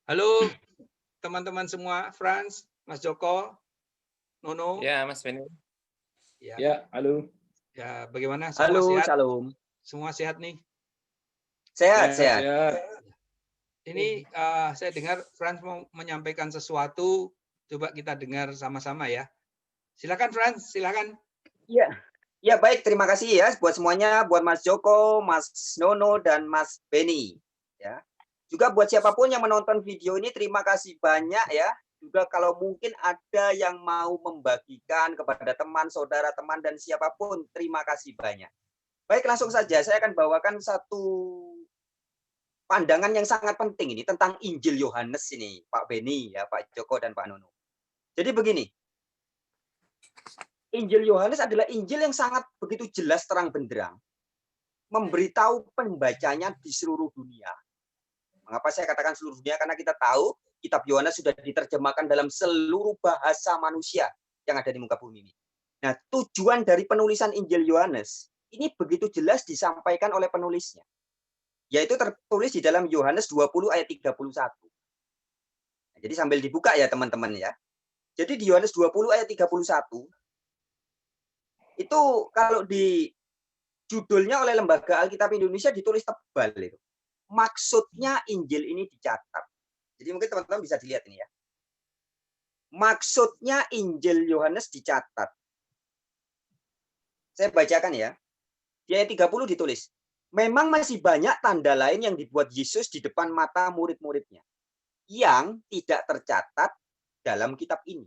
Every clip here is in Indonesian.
Halo teman-teman semua, Frans, Mas Joko, Nono, Ya, Mas Beni. ya, Ya, halo. ya bagaimana? Semua Halo, sehat? Shalom. Semua sehat nih? Sehat, sehat. Sehat. Ini saya dengar Frans mau menyampaikan sesuatu, coba kita dengar sama-sama ya. Silakan Frans, silakan. Iya. Ya, baik, terima kasih ya buat semuanya, buat Mas Joko, Mas Nono, dan Mas Beni. Ya. Juga buat siapapun yang menonton video ini, terima kasih banyak ya. Juga kalau mungkin ada yang mau membagikan kepada teman, saudara, teman, dan siapapun, terima kasih banyak. Baik, langsung saja saya akan bawakan satu pandangan yang sangat penting ini tentang Injil Yohanes ini, Pak Beni, ya, Pak Joko, dan Pak Nono. Jadi begini, Injil Yohanes adalah Injil yang sangat begitu jelas terang benderang, memberitahu pembacanya di seluruh dunia. Mengapa saya katakan seluruh dunia? Karena kita tahu kitab Yohanes sudah diterjemahkan dalam seluruh bahasa manusia yang ada di muka bumi ini. Nah, tujuan dari penulisan Injil Yohanes ini begitu jelas disampaikan oleh penulisnya, yaitu tertulis di dalam Yohanes 20 ayat 31. Nah, jadi sambil dibuka ya teman-teman ya. Jadi di Yohanes 20 ayat 31, itu kalau di judulnya oleh Lembaga Alkitab Indonesia ditulis tebal itu. Maksudnya Injil ini dicatat. Jadi mungkin teman-teman bisa dilihat ini ya. Maksudnya Injil Yohanes dicatat. Saya bacakan ya. Di ayat 30 ditulis, memang masih banyak tanda lain yang dibuat Yesus di depan mata murid-muridnya yang tidak tercatat dalam kitab ini.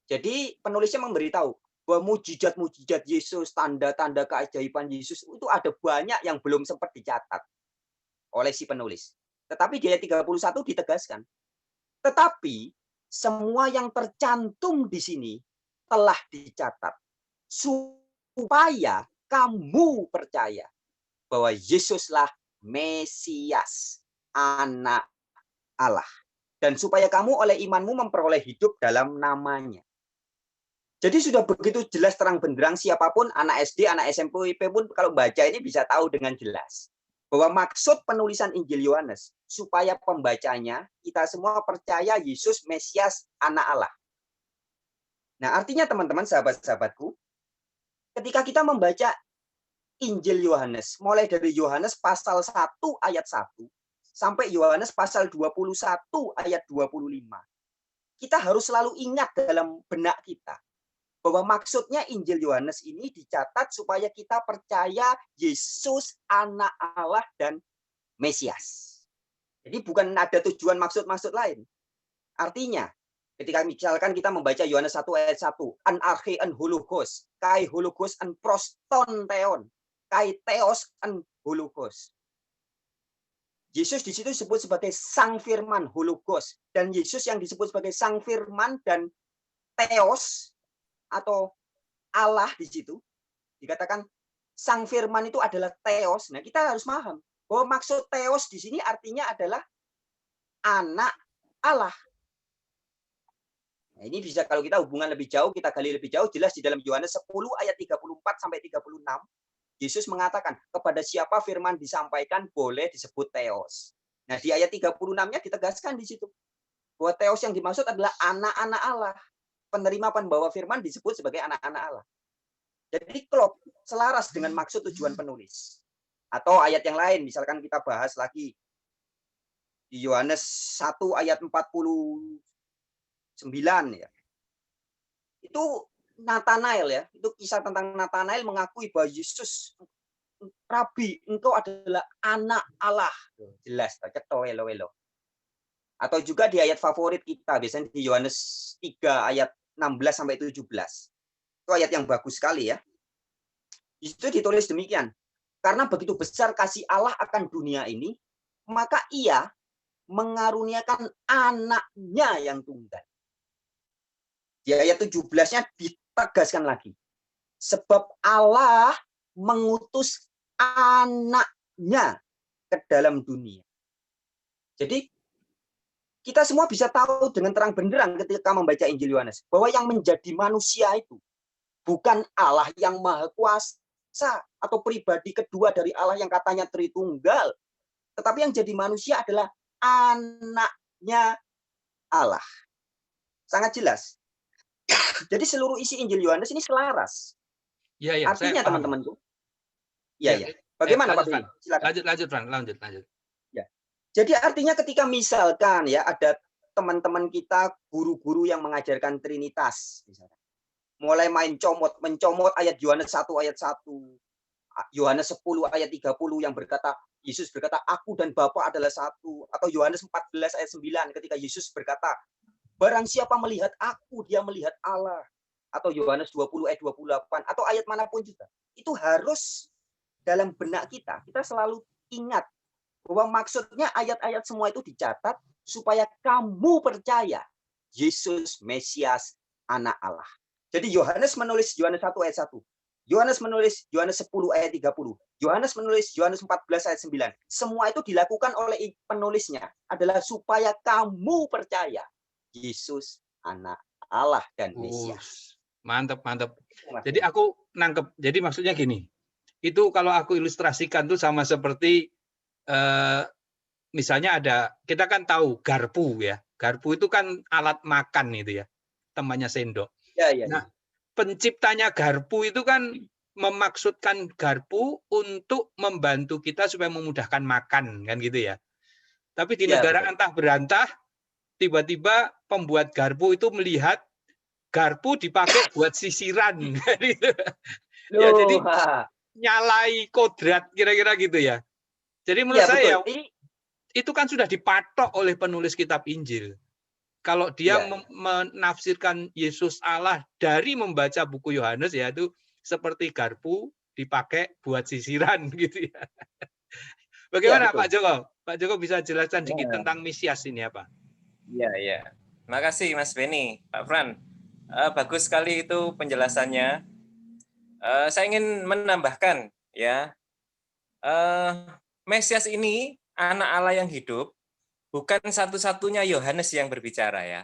Jadi penulisnya memberitahu bahwa mujizat-mujizat Yesus, tanda-tanda keajaiban Yesus itu ada banyak yang belum sempat dicatat oleh si penulis. Tetapi di ayat 31 ditegaskan, tetapi semua yang tercantum di sini telah dicatat supaya kamu percaya bahwa Yesuslah Mesias, Anak Allah, dan supaya kamu oleh imanmu memperoleh hidup dalam namanya. Jadi sudah begitu jelas terang benderang, siapapun anak SD, anak SMP pun kalau baca ini bisa tahu dengan jelas bahwa maksud penulisan Injil Yohanes supaya pembacanya kita semua percaya Yesus Mesias, Anak Allah. Nah, artinya teman-teman, sahabat-sahabatku, ketika kita membaca Injil Yohanes, mulai dari Yohanes pasal 1 ayat 1 sampai Yohanes pasal 21 ayat 25, kita harus selalu ingat dalam benak kita bahwa maksudnya Injil Yohanes ini dicatat supaya kita percaya Yesus Anak Allah dan Mesias. Jadi bukan ada tujuan maksud-maksud lain. Artinya, ketika misalkan kita membaca Yohanes 1 ayat 1, an arche an hologos, kai hologos an proston theon, kai theos an hologos. Yesus di situ disebut sebagai Sang Firman, hologos, dan Yesus yang disebut sebagai Sang Firman dan theos atau Allah di situ dikatakan Sang Firman itu adalah theos. Nah, kita harus paham bahwa maksud theos di sini artinya adalah anak Allah. Nah, ini bisa kalau kita hubungan lebih jauh, kita gali lebih jauh, jelas di dalam Yohanes 10 ayat 34 sampai 36, Yesus mengatakan kepada siapa firman disampaikan boleh disebut theos. Nah, di ayat 36-nya ditegaskan di situ bahwa theos yang dimaksud adalah anak-anak Allah. Penerima pembawa firman disebut sebagai anak-anak Allah. Jadi klop, selaras dengan maksud tujuan penulis. Atau ayat yang lain, misalkan kita bahas lagi di Yohanes 1 ayat 49 ya. Itu Nathanael ya, itu kisah tentang Nathanael mengakui bahwa Yesus, Rabi, engkau adalah anak Allah. Jelas, ceto welo-welo. Atau juga di ayat favorit kita, biasanya di Yohanes 3 ayat 16 sampai 17. Itu ayat yang bagus sekali ya. Di situ ditulis demikian. Karena begitu besar kasih Allah akan dunia ini, maka ia mengaruniakan anaknya yang tunggal. Di ayat 17-nya ditegaskan lagi. Sebab Allah mengutus anaknya ke dalam dunia. Jadi kita semua bisa tahu dengan terang benderang ketika membaca Injil Yohanes bahwa yang menjadi manusia itu bukan Allah yang maha kuasa atau pribadi kedua dari Allah yang katanya Tritunggal, tetapi yang jadi manusia adalah anaknya anaknya Allah. Sangat jelas. Jadi seluruh isi Injil Yohanes ini selaras. Ya, ya, Artinya saya paham. teman-temanku. Ya, Iya, ya. Bagaimana Pak lanjut, Beni? Silakan. lanjut, Fran, lanjut. Ya. Jadi artinya ketika misalkan ya ada teman-teman kita guru-guru yang mengajarkan Trinitas misalkan. Mulai mencomot ayat Yohanes 1 ayat 1. Yohanes 10 ayat 30 yang berkata Yesus berkata aku dan Bapa adalah satu, atau Yohanes 14 ayat 9 ketika Yesus berkata barang siapa melihat aku dia melihat Allah, atau Yohanes 20 ayat 28 atau ayat manapun juga. Itu harus dalam benak kita selalu ingat bahwa maksudnya ayat-ayat semua itu dicatat supaya kamu percaya Yesus Mesias anak Allah. Jadi Yohanes menulis Yohanes 1 ayat 1. Yohanes menulis Yohanes 10 ayat 30. Yohanes menulis Yohanes 14 ayat 9. Semua itu dilakukan oleh penulisnya adalah supaya kamu percaya Yesus anak Allah dan Mesias. Mantap. Jadi aku nangkep. Jadi maksudnya gini. Itu kalau aku ilustrasikan tuh sama seperti misalnya kita kan tahu garpu ya. Garpu itu kan alat makan itu ya. Temannya sendok. Ya. Nah, penciptanya garpu itu kan memaksudkan garpu untuk membantu kita supaya memudahkan makan kan gitu ya. Tapi di negara antah berantah tiba-tiba pembuat garpu itu melihat garpu dipakai buat sisiran. Ya, jadi nyalai kodrat kira-kira gitu ya. Jadi menurut saya itu kan sudah dipatok oleh penulis kitab Injil. Kalau dia menafsirkan Yesus Allah dari membaca buku Yohanes ya itu seperti garpu dipakai buat sisiran gitu ya. Bagaimana Pak Joko? Pak Joko bisa jelaskan sedikit tentang Mesias ini apa? Iya. Makasih Mas Beni, Pak Fran. Bagus sekali itu penjelasannya. Saya ingin menambahkan ya. Mesias ini anak Allah yang hidup, bukan satu-satunya Yohanes yang berbicara ya.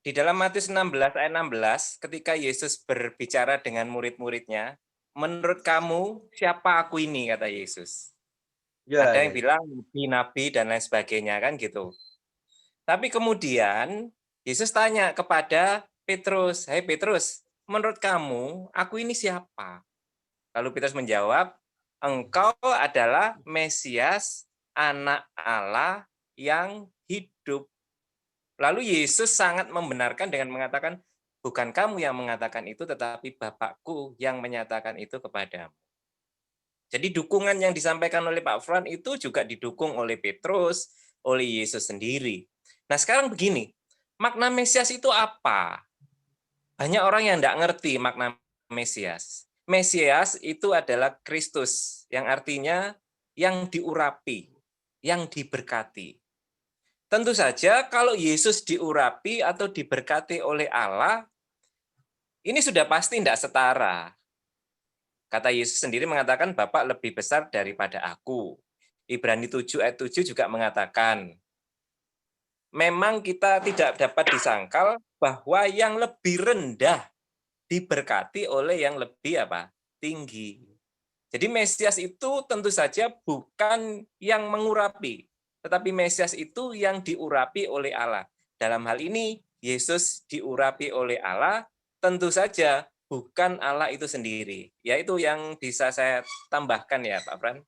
Di dalam Matius 16 ayat 16, ketika Yesus berbicara dengan murid-muridnya, menurut kamu siapa aku ini, kata Yesus. Ada yang bilang nabi dan lain sebagainya kan gitu. Tapi kemudian Yesus tanya kepada Petrus, "Hai Petrus, menurut kamu aku ini siapa?" Lalu Petrus menjawab, "Engkau adalah Mesias, anak Allah yang hidup." Lalu Yesus sangat membenarkan dengan mengatakan, bukan kamu yang mengatakan itu, tetapi Bapakku yang menyatakan itu kepadamu. Jadi dukungan yang disampaikan oleh Pak Fran itu juga didukung oleh Petrus, oleh Yesus sendiri. Nah sekarang begini, makna Mesias itu apa? Banyak orang yang tidak ngerti makna Mesias. Mesias itu adalah Kristus, yang artinya yang diurapi, yang diberkati. Tentu saja kalau Yesus diurapi atau diberkati oleh Allah, ini sudah pasti tidak setara. Kata Yesus sendiri mengatakan, Bapa lebih besar daripada aku. Ibrani 7 ayat 7 juga mengatakan, memang kita tidak dapat disangkal bahwa yang lebih rendah diberkati oleh yang lebih tinggi. Jadi Mesias itu tentu saja bukan yang mengurapi, tetapi Mesias itu yang diurapi oleh Allah. Dalam hal ini, Yesus diurapi oleh Allah, tentu saja bukan Allah itu sendiri. Yaitu yang bisa saya tambahkan ya, Pak Fran.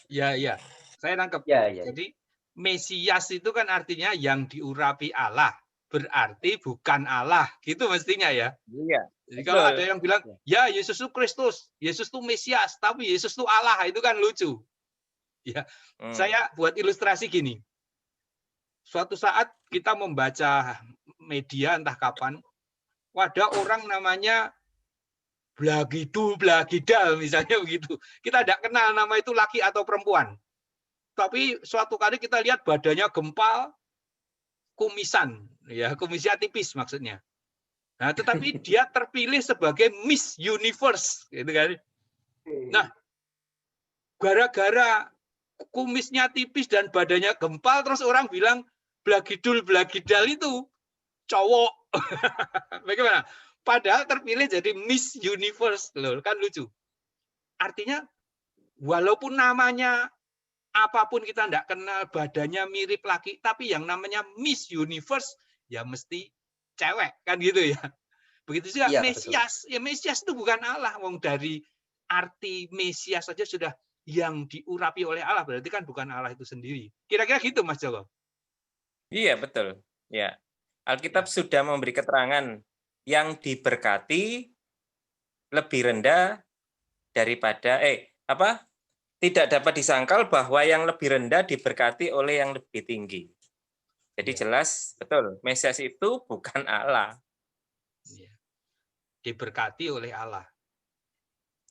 Ya. Saya nangkep. Jadi Mesias itu kan artinya yang diurapi Allah. Berarti bukan Allah. Gitu mestinya ya. Iya. Jadi kalau ada yang bilang, ya Yesus itu Kristus, Yesus itu Mesias, tapi Yesus itu Allah, itu kan lucu. Ya, saya buat ilustrasi gini. Suatu saat kita membaca media entah kapan, ada orang namanya Blagidul, Blagidal misalnya begitu. Kita tidak kenal nama itu laki atau perempuan. Tapi suatu kali kita lihat badannya gempal, kumisan, ya kumisnya tipis maksudnya. Nah, tetapi dia terpilih sebagai Miss Universe, gitu kan? Nah, gara-gara kumisnya tipis dan badannya gempal, terus orang bilang Blagidul Blagidal itu cowok. Bagaimana? Padahal terpilih jadi Miss Universe, loh, kan lucu. Artinya, walaupun namanya apapun kita tidak kenal, badannya mirip laki, tapi yang namanya Miss Universe ya mesti cewek, kan gitu ya. Begitu juga Iya, Mesias. Ya Mesias itu bukan Allah. Wong dari arti Mesias saja sudah yang diurapi oleh Allah, berarti kan bukan Allah itu sendiri. Kira-kira gitu Mas Joko. Iya, betul. Ya. Alkitab sudah memberi keterangan yang diberkati lebih rendah daripada tidak dapat disangkal bahwa yang lebih rendah diberkati oleh yang lebih tinggi. Jadi jelas betul, Mesias itu bukan Allah. Diberkati oleh Allah.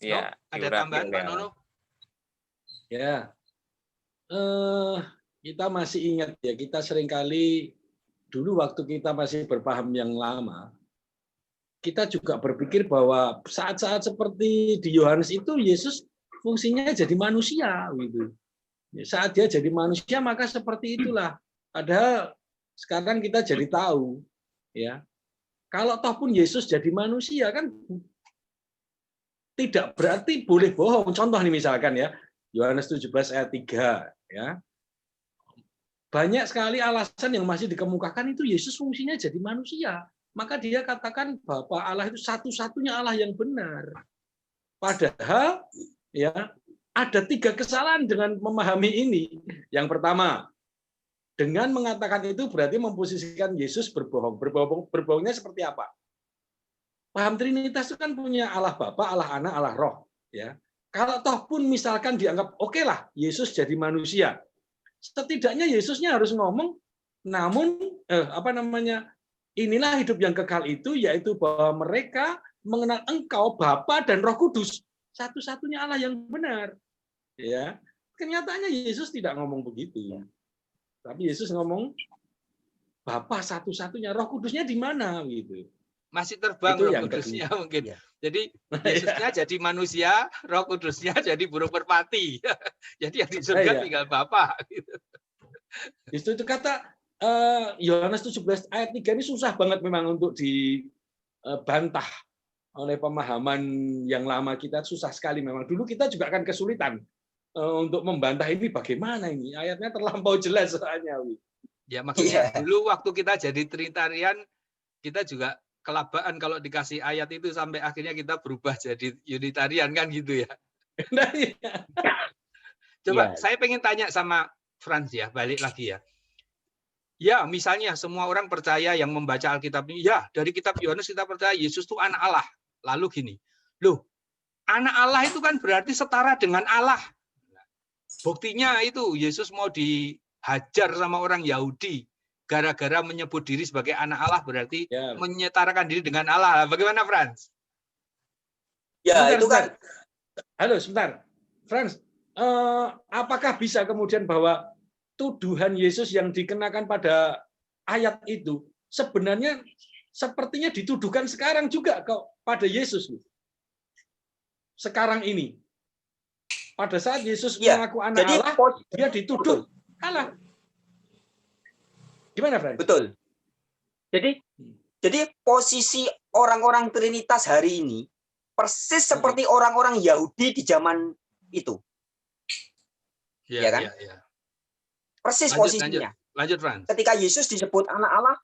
Ya, ada tambahan Pak Nono? Ya. Kita masih ingat ya, kita seringkali dulu waktu kita masih berpaham yang lama, kita juga berpikir bahwa saat-saat seperti di Yohanes itu Yesus fungsinya jadi manusia gitu. Saat dia jadi manusia maka seperti itulah. Padahal sekarang kita jadi tahu ya. Kalau toh pun Yesus jadi manusia kan tidak berarti boleh bohong. Contoh nih misalkan ya, Yohanes 17 ayat 3 ya. Banyak sekali alasan yang masih dikemukakan itu Yesus fungsinya jadi manusia. Maka dia katakan Bapa Allah itu satu-satunya Allah yang benar. Padahal ya ada 3 kesalahan dengan memahami ini. Yang pertama, dengan mengatakan itu berarti memposisikan Yesus berbohong. Berbohongnya seperti apa? Paham Trinitas itu kan punya Allah Bapa, Allah Anak, Allah Roh. Ya. Kalau toh pun misalkan dianggap oke lah Yesus jadi manusia, setidaknya Yesusnya harus ngomong, namun inilah hidup yang kekal itu, yaitu bahwa mereka mengenal Engkau Bapa dan Roh Kudus, satu-satunya Allah yang benar. Ya, kenyataannya Yesus tidak ngomong begitu. Tapi Yesus ngomong Bapa satu-satunya, Roh Kudusnya di mana gitu. Masih terbang itu Roh yang Kudusnya kedua. mungkin. Ya. Jadi Yesusnya jadi manusia, Roh Kudusnya jadi burung merpati. Jadi yang di surga tinggal Bapa gitu. Itu kata Yohanes 17 ayat 3 ini susah banget memang untuk dibantah oleh pemahaman yang lama kita, susah sekali memang. Dulu kita juga akan kesulitan untuk membantah ini bagaimana ini. Ayatnya terlampau jelas soalnya. Ya makanya dulu waktu kita jadi Trinitarian, kita juga kelabaan kalau dikasih ayat itu sampai akhirnya kita berubah jadi Unitarian kan gitu ya. Coba saya pengen tanya sama Frans ya, balik lagi ya. Ya, misalnya semua orang percaya yang membaca Alkitab ini, ya dari kitab Yohanes kita percaya Yesus itu anak Allah. Lalu gini, loh, anak Allah itu kan berarti setara dengan Allah. Buktinya itu Yesus mau dihajar sama orang Yahudi gara-gara menyebut diri sebagai anak Allah, berarti menyetarakan diri dengan Allah. Bagaimana Frans? Ya, sebentar, itu kan. Halo, sebentar. Frans, apakah bisa kemudian bahwa tuduhan Yesus yang dikenakan pada ayat itu sebenarnya sepertinya dituduhkan sekarang juga pada Yesus? Sekarang ini. Pada saat Yesus mengaku anak Allah, dia dituduh Allah. Gimana, Frank? Betul. Jadi posisi orang-orang Trinitas hari ini persis seperti orang-orang Yahudi di zaman itu. Ya kan? Ya. Persis posisinya. Lanjut, Frank. Ketika Yesus disebut anak Allah,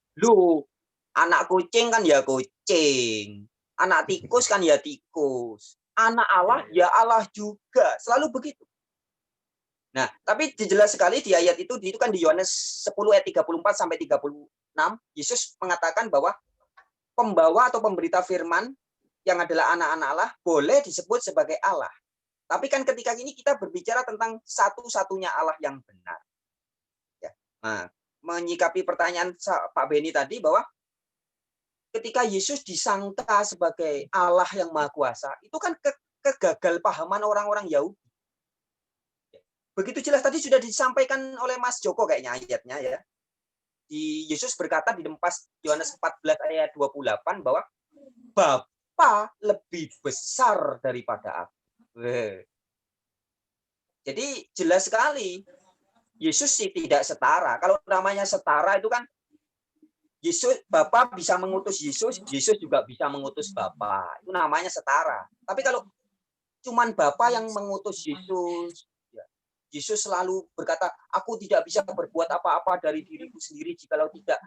anak kucing kan ya kucing. Anak tikus kan ya tikus. Anak Allah ya Allah juga. Selalu begitu. Nah, tapi jelas sekali di ayat itu kan di Yohanes 10 ayat 34 sampai 36, Yesus mengatakan bahwa pembawa atau pemberita firman yang adalah anak-anak Allah boleh disebut sebagai Allah. Tapi kan ketika ini kita berbicara tentang satu-satunya Allah yang benar. Ya. Nah, menyikapi pertanyaan Pak Beni tadi bahwa ketika Yesus disangka sebagai Allah yang Maha Kuasa, itu kan kegagal pahaman orang-orang Yahudi. Begitu jelas tadi sudah disampaikan oleh Mas Joko kayaknya ayatnya ya. Yesus berkata di Yohanes 14 ayat 28 bahwa Bapa lebih besar daripada aku. Jadi jelas sekali Yesus sih tidak setara. Kalau namanya setara itu kan Yesus, Bapa bisa mengutus Yesus, Yesus juga bisa mengutus Bapa. Itu namanya setara. Tapi kalau cuman Bapa yang mengutus Yesus, ya, Yesus selalu berkata, aku tidak bisa berbuat apa-apa dari diriku sendiri jikalau tidak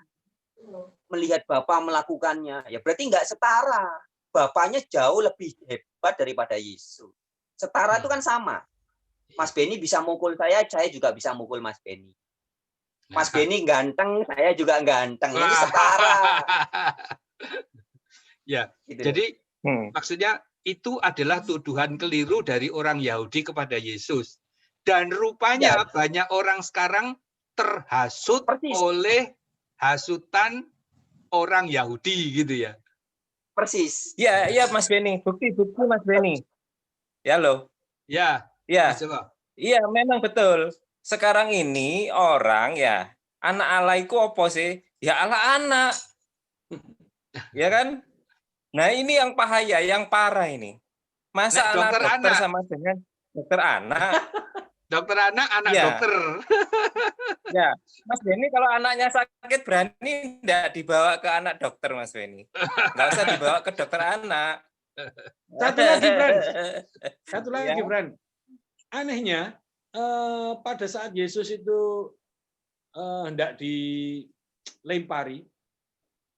melihat Bapa melakukannya. Ya berarti nggak setara. Bapaknya jauh lebih hebat daripada Yesus. Setara itu kan sama. Mas Beni bisa mukul saya juga bisa mukul Mas Beni. Mas Beni ganteng, saya juga ganteng. Ini setara. Ya, Gitu. jadi maksudnya itu adalah tuduhan keliru dari orang Yahudi kepada Yesus. Dan rupanya banyak orang sekarang terhasut Persis. oleh hasutan orang Yahudi gitu ya. Persis. Ya, iya Mas Beni, bukti Mas Beni. Ya loh. Ya, Ya. coba. Iya, memang betul. Sekarang ini orang ya, anak Allah itu apa sih? Ya Allah anak. Ya kan? Nah, ini yang bahaya, yang parah ini. Masa anak dokter sama dengan dokter anak? Dokter anak ya. dokter. Ya, Mas Beni kalau anaknya sakit berani enggak dibawa ke anak dokter, Mas Beni. Enggak usah dibawa ke dokter anak. Satu lagi, Bran. Anehnya, pada saat Yesus itu hendak dilempari,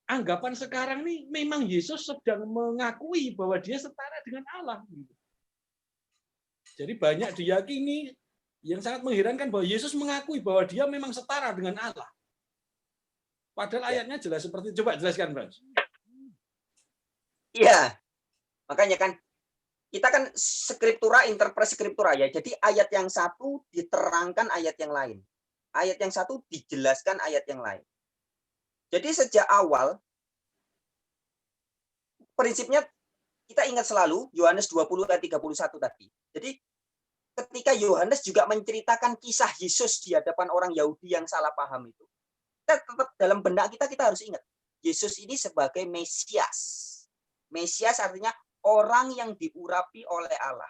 anggapan sekarang nih memang Yesus sedang mengakui bahwa dia setara dengan Allah. Jadi banyak diyakini yang sangat mengherankan bahwa Yesus mengakui bahwa dia memang setara dengan Allah. Padahal ayatnya jelas seperti itu. Coba jelaskan, Bang. Iya. Makanya kan kita kan skriptura, interpret skriptura ya. Jadi ayat yang satu diterangkan ayat yang lain. Ayat yang satu dijelaskan ayat yang lain. Jadi sejak awal prinsipnya kita ingat selalu Yohanes 20 ayat 31 tadi. Jadi ketika Yohanes juga menceritakan kisah Yesus di hadapan orang Yahudi yang salah paham itu, kita tetap dalam benak kita harus ingat Yesus ini sebagai Mesias. Mesias artinya orang yang diurapi oleh Allah.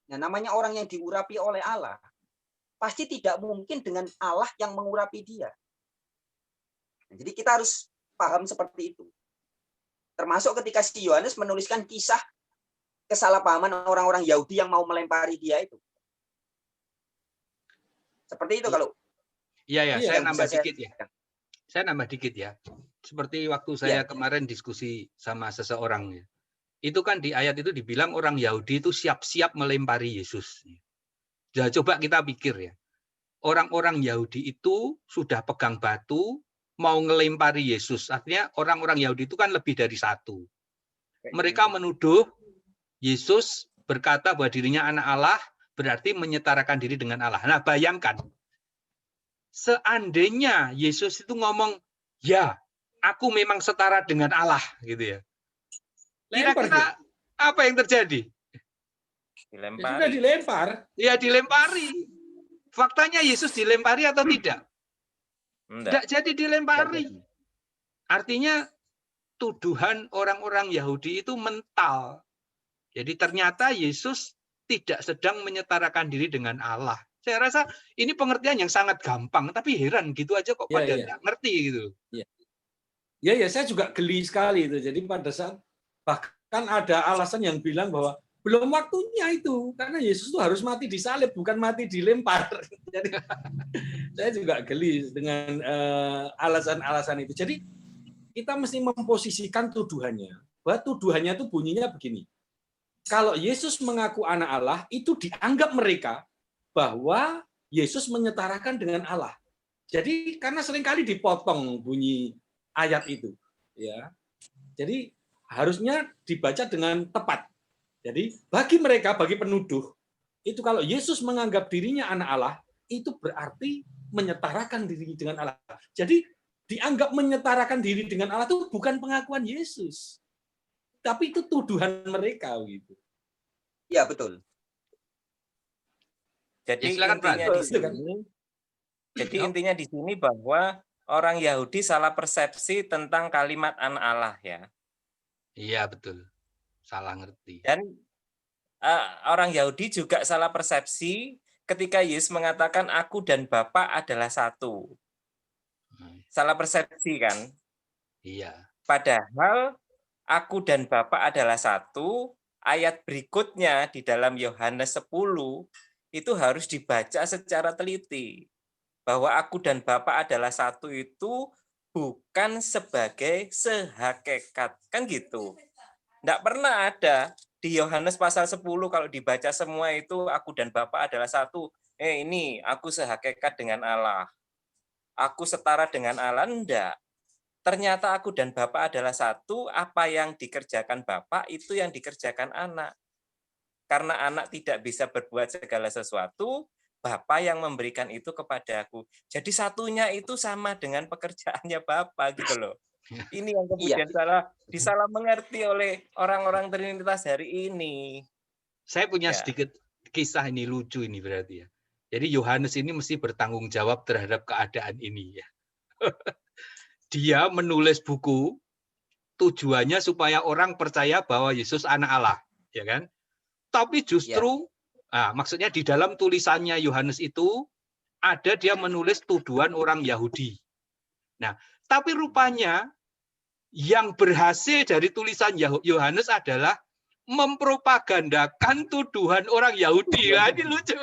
Nah, namanya orang yang diurapi oleh Allah, pasti tidak mungkin dengan Allah yang mengurapi dia. Nah, jadi kita harus paham seperti itu. Termasuk ketika si Yohanes menuliskan kisah kesalahpahaman orang-orang Yahudi yang mau melempari dia itu. Seperti itu kalau. Iya, saya nambah dikit ya. Saya nambah dikit ya. Seperti waktu saya kemarin diskusi sama seseorang ya. Itu kan di ayat itu dibilang orang Yahudi itu siap-siap melempari Yesus. Ya, coba kita pikir ya. Orang-orang Yahudi itu sudah pegang batu, mau ngelempari Yesus. Artinya orang-orang Yahudi itu kan lebih dari satu. Mereka menuduh Yesus berkata bahwa dirinya anak Allah, berarti menyetarakan diri dengan Allah. Nah, bayangkan. Seandainya Yesus itu ngomong, ya, aku memang setara dengan Allah. Gitu ya. Kira-kira apa yang terjadi? Sudah dilempar. Ya, dilempari. Faktanya Yesus dilempari atau tidak? Tidak jadi dilempari. Artinya tuduhan orang-orang Yahudi itu mental. Jadi ternyata Yesus tidak sedang menyetarakan diri dengan Allah. Saya rasa ini pengertian yang sangat gampang, tapi heran gitu aja kok pada nggak ngerti gitu. Ya, saya juga geli sekali itu. Jadi pada saat bahkan ada alasan yang bilang bahwa belum waktunya itu, karena Yesus itu harus mati disalib, bukan mati dilempar. Jadi saya juga geli dengan alasan-alasan itu. Jadi kita mesti memposisikan tuduhannya. Bahwa tuduhannya itu bunyinya begini. Kalau Yesus mengaku anak Allah, itu dianggap mereka bahwa Yesus menyetarakan dengan Allah. Jadi karena seringkali dipotong bunyi ayat itu, ya. Jadi harusnya dibaca dengan tepat. Jadi bagi mereka, bagi penuduh, itu kalau Yesus menganggap dirinya anak Allah, itu berarti menyetarakan diri dengan Allah. Jadi dianggap menyetarakan diri dengan Allah itu bukan pengakuan Yesus, tapi itu tuduhan mereka gitu. Iya, betul. Jadi intinya di sini bahwa orang Yahudi salah persepsi tentang kalimat anak Allah ya. Iya, betul. Salah ngerti. Dan orang Yahudi juga salah persepsi ketika Yesus mengatakan aku dan Bapa adalah satu. Salah persepsi kan? Iya. Padahal aku dan Bapa adalah satu, ayat berikutnya di dalam Yohanes 10 itu harus dibaca secara teliti. Bahwa aku dan Bapa adalah satu itu bukan sebagai sehakikat. Kan gitu. Enggak pernah ada di Yohanes pasal 10 kalau dibaca semua itu aku dan Bapa adalah satu. Ini aku sehakikat dengan Allah. Aku setara dengan Allah, enggak. Ternyata aku dan Bapa adalah satu, apa yang dikerjakan Bapa itu yang dikerjakan anak. Karena anak tidak bisa berbuat segala sesuatu, Bapa yang memberikan itu kepada aku. Jadi satunya itu sama dengan pekerjaannya Bapa gitu loh. Ini yang kemudian disalah mengerti oleh orang-orang Trinitas hari ini. Saya punya sedikit kisah ini, lucu ini berarti ya. Jadi Yohanes ini mesti bertanggung jawab terhadap keadaan ini ya. Dia menulis buku tujuannya supaya orang percaya bahwa Yesus anak Allah, ya kan? Tapi justru maksudnya di dalam tulisannya Yohanes itu ada dia menulis tuduhan orang Yahudi. Nah, tapi rupanya yang berhasil dari tulisan Yohanes adalah mempropagandakan tuduhan orang Yahudi. Nah, ini lucu.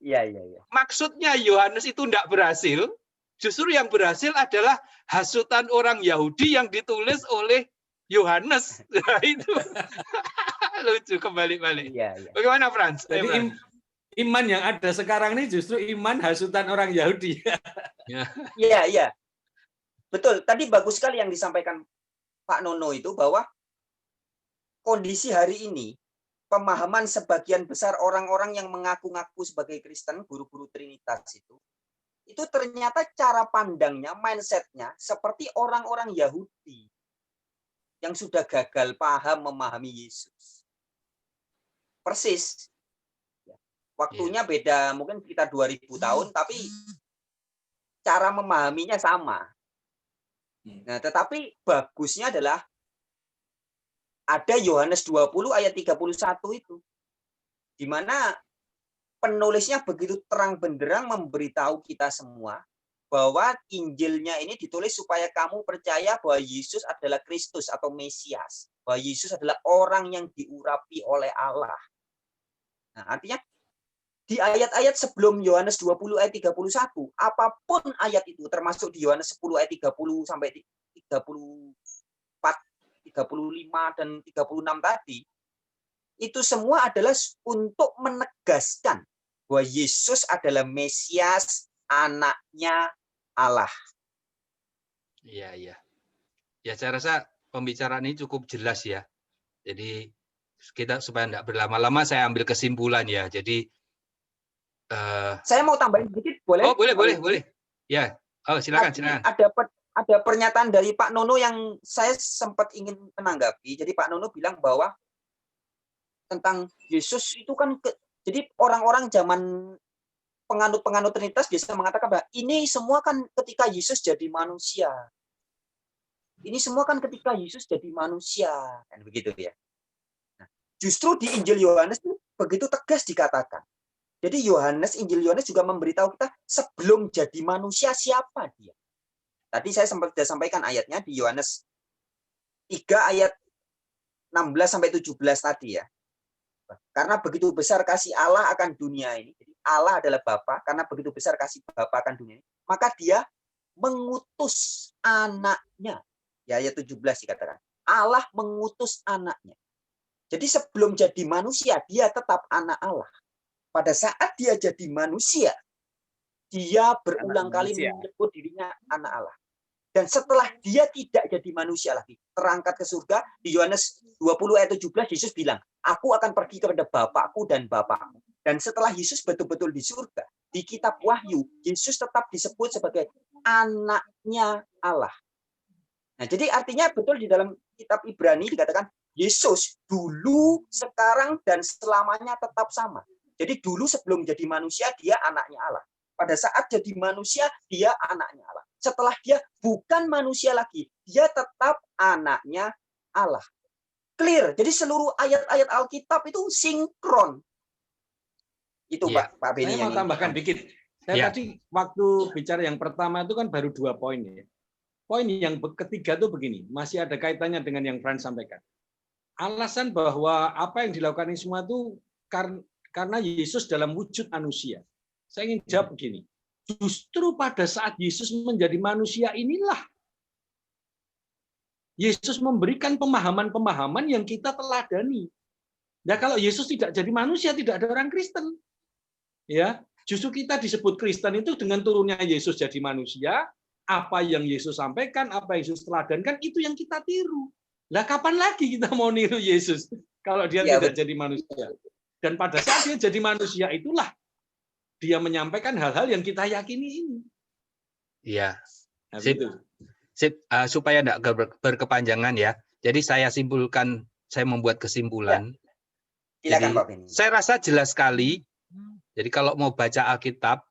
Iya. Maksudnya Yohanes itu tidak berhasil, justru yang berhasil adalah hasutan orang Yahudi yang ditulis oleh Yohanes. Nah, itu lucu kembali-balik. Iya. Bagaimana Frans? Jadi iman yang ada sekarang ini justru iman hasutan orang Yahudi. Iya. Betul. Tadi bagus sekali yang disampaikan Pak Nono itu bahwa kondisi hari ini, pemahaman sebagian besar orang-orang yang mengaku-ngaku sebagai Kristen, guru-guru Trinitas itu ternyata cara pandangnya, mindsetnya seperti orang-orang Yahudi yang sudah gagal paham memahami Yesus. Persis. Waktunya beda, mungkin kita 2000 tahun, tapi cara memahaminya sama. Nah, tetapi bagusnya adalah ada Yohanes 20 ayat 31 itu, di mana penulisnya begitu terang benderang memberitahu kita semua bahwa Injilnya ini ditulis supaya kamu percaya bahwa Yesus adalah Kristus atau Mesias, bahwa Yesus adalah orang yang diurapi oleh Allah. Nah, artinya di ayat-ayat sebelum Yohanes 20 ayat 31, apapun ayat itu, termasuk di Yohanes 10 ayat 30 sampai 34, 35 dan 36 tadi, itu semua adalah untuk menegaskan bahwa Yesus adalah Mesias, anaknya Allah. Iya. Ya, saya rasa pembicaraan ini cukup jelas ya. Jadi kita supaya tidak berlama-lama, saya ambil kesimpulan ya. Jadi saya mau tambahin sedikit, boleh? Oh, boleh. Ya, silakan. Ada pernyataan dari Pak Nono yang saya sempat ingin menanggapi. Jadi Pak Nono bilang bahwa tentang Yesus itu kan, jadi orang-orang zaman penganut Trinitas biasa mengatakan bahwa ini semua kan ketika Yesus jadi manusia. Ini semua kan ketika Yesus jadi manusia, kan begitu ya. Nah, justru di Injil Yohanes itu begitu tegas dikatakan. Jadi Injil Yohanes juga memberitahu kita sebelum jadi manusia siapa dia. Tadi saya sempat sampaikan ayatnya di Yohanes 3 ayat 16 sampai 17 tadi ya. Karena begitu besar kasih Allah akan dunia ini. Jadi Allah adalah Bapa, karena begitu besar kasih Bapa akan dunia ini, maka dia mengutus anaknya. Ya, ayat 17 dikatakan. Allah mengutus anaknya. Jadi sebelum jadi manusia, dia tetap anak Allah. Pada saat dia jadi manusia, dia berulang kali menyebut dirinya anak Allah. Dan setelah dia tidak jadi manusia lagi, terangkat ke surga, di Yohanes 20 ayat 17, Yesus bilang, aku akan pergi kepada Bapakku dan Bapakmu. Dan setelah Yesus betul-betul di surga, di kitab Wahyu, Yesus tetap disebut sebagai anaknya Allah. Nah, jadi artinya betul di dalam kitab Ibrani dikatakan, Yesus dulu, sekarang, dan selamanya tetap sama. Jadi dulu sebelum jadi manusia, dia anaknya Allah. Pada saat jadi manusia, dia anaknya Allah. Setelah dia bukan manusia lagi, dia tetap anaknya Allah. Clear. Jadi seluruh ayat-ayat Alkitab itu sinkron. Itu Pak Beni. Saya mau tambahkan dikit. Saya tadi waktu bicara yang pertama itu kan baru 2 poin ya. Poin yang ketiga itu begini, masih ada kaitannya dengan yang Frans sampaikan. Alasan bahwa apa yang dilakukan ini semua itu karena Yesus dalam wujud manusia. Saya ingin jawab begini. Justru pada saat Yesus menjadi manusia inilah Yesus memberikan pemahaman-pemahaman yang kita teladani. Nah, kalau Yesus tidak jadi manusia, tidak ada orang Kristen. Ya, justru kita disebut Kristen itu dengan turunnya Yesus jadi manusia, apa yang Yesus sampaikan, apa yang Yesus teladankan, itu yang kita tiru. Lah kapan lagi kita mau niru Yesus kalau dia tidak jadi manusia? Dan pada saat dia jadi manusia itulah dia menyampaikan hal-hal yang kita yakini ini. Iya. Nah, Sip. gitu. Sip, supaya tidak berkepanjangan ya. Jadi saya simpulkan, saya membuat kesimpulan. Silakan, Jadi, Pak Beni. saya rasa jelas sekali. Jadi kalau mau baca Alkitab,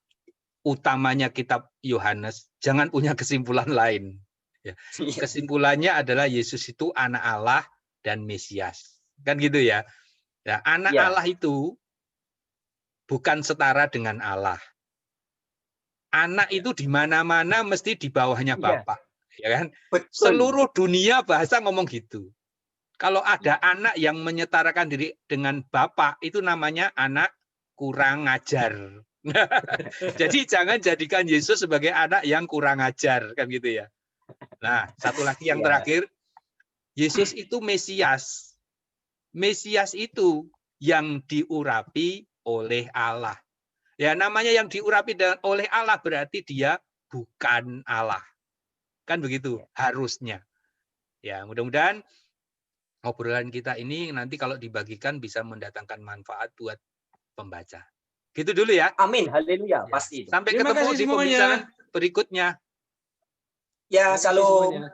utamanya kitab Yohanes, jangan punya kesimpulan lain. Ya. Kesimpulannya adalah Yesus itu anak Allah dan Mesias. Kan gitu ya. Ya, anak Allah itu bukan setara dengan Allah. Anak itu di mana-mana mesti di bawahnya Bapa. Ya kan? Betul. Seluruh dunia bahasa ngomong gitu. Kalau ada anak yang menyetarakan diri dengan Bapa, itu namanya anak kurang ajar. Jadi jangan jadikan Yesus sebagai anak yang kurang ajar, kan gitu ya. Nah, satu lagi yang terakhir, Yesus itu Mesias. Mesias itu yang diurapi oleh Allah. Ya, namanya yang diurapi oleh Allah berarti dia bukan Allah. Kan begitu harusnya. Ya, mudah-mudahan obrolan kita ini nanti kalau dibagikan bisa mendatangkan manfaat buat pembaca. Gitu dulu ya. Amin, haleluya, pasti. Sampai Terima ketemu kasih di semuanya. pembicaraan berikutnya. Ya, Terima kasih salam. semuanya.